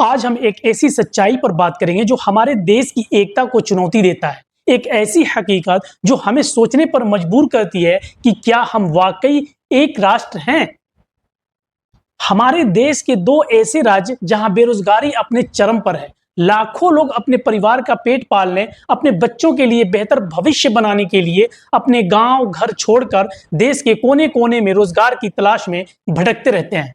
आज हम एक ऐसी सच्चाई पर बात करेंगे जो हमारे देश की एकता को चुनौती देता है। एक ऐसी हकीकत जो हमें सोचने पर मजबूर करती है कि क्या हम वाकई एक राष्ट्र हैं। हमारे देश के दो ऐसे राज्य जहां बेरोजगारी अपने चरम पर है। लाखों लोग अपने परिवार का पेट पालने, अपने बच्चों के लिए बेहतर भविष्य बनाने के लिए अपने गांव घर छोड़कर देश के कोने कोने में रोजगार की तलाश में भटकते रहते हैं।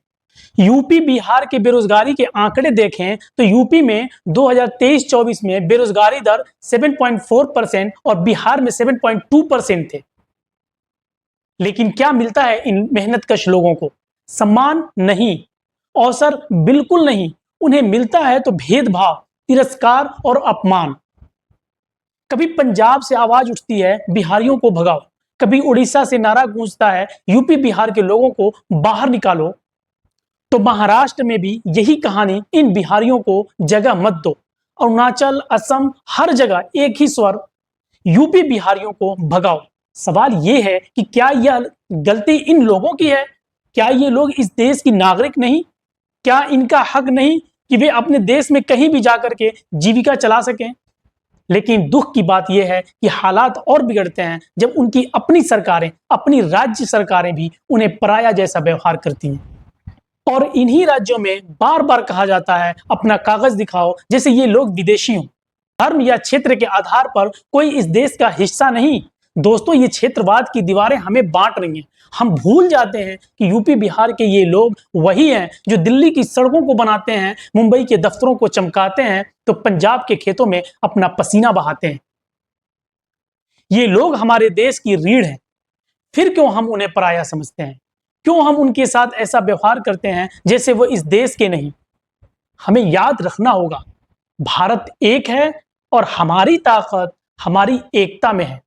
यूपी बिहार के बेरोजगारी के आंकड़े देखें तो यूपी में 2023-24 में बेरोजगारी दर 7.4% और बिहार में 7.2% थे। लेकिन क्या मिलता है इन मेहनतकश लोगों को? सम्मान नहीं, अवसर बिल्कुल नहीं। उन्हें मिलता है तो भेदभाव, तिरस्कार और अपमान। कभी पंजाब से आवाज उठती है बिहारियों को भगाओ, कभी उड़ीसा से नारा गूंजता है यूपी बिहार के लोगों को बाहर निकालो। तो महाराष्ट्र में भी यही कहानी, इन बिहारियों को जगह मत दो। अरुणाचल, असम, हर जगह एक ही स्वर, यूपी बिहारियों को भगाओ। सवाल यह है कि क्या यह गलती इन लोगों की है? क्या ये लोग इस देश की नागरिक नहीं? क्या इनका हक नहीं कि वे अपने देश में कहीं भी जाकर के जीविका चला सकें? लेकिन दुख की बात यह है कि हालात और बिगड़ते हैं जब उनकी अपनी सरकारें, अपनी राज्य सरकारें भी उन्हें पराया जैसा व्यवहार करती हैं। और इन्हीं राज्यों में बार बार कहा जाता है अपना कागज दिखाओ, जैसे ये लोग विदेशी हों। धर्म या क्षेत्र के आधार पर कोई इस देश का हिस्सा नहीं। दोस्तों, ये क्षेत्रवाद की दीवारें हमें बांट रही हैं। हम भूल जाते हैं कि यूपी बिहार के ये लोग वही हैं जो दिल्ली की सड़कों को बनाते हैं, मुंबई के दफ्तरों को चमकाते हैं, तो पंजाब के खेतों में अपना पसीना बहाते हैं। ये लोग हमारे देश की रीढ़ हैं। फिर क्यों हम उन्हें पराया समझते हैं? क्यों हम उनके साथ ऐसा व्यवहार करते हैं जैसे वो इस देश के नहीं? हमें याद रखना होगा, भारत एक है और हमारी ताकत हमारी एकता में है।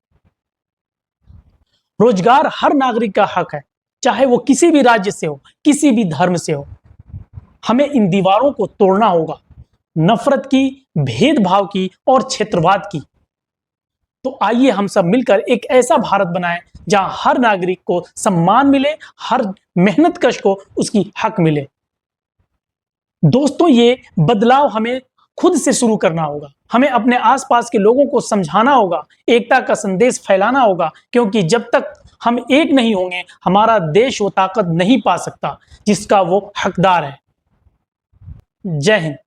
रोजगार हर नागरिक का हक है, चाहे वो किसी भी राज्य से हो, किसी भी धर्म से हो। हमें इन दीवारों को तोड़ना होगा, नफरत की, भेदभाव की और क्षेत्रवाद की। तो आइए हम सब मिलकर एक ऐसा भारत बनाएं जहां हर नागरिक को सम्मान मिले, हर मेहनतकश को उसकी हक मिले। दोस्तों, ये बदलाव हमें खुद से शुरू करना होगा। हमें अपने आसपास के लोगों को समझाना होगा, एकता का संदेश फैलाना होगा, क्योंकि जब तक हम एक नहीं होंगे, हमारा देश वो ताकत नहीं पा सकता जिसका वो हकदार है। जय हिंद।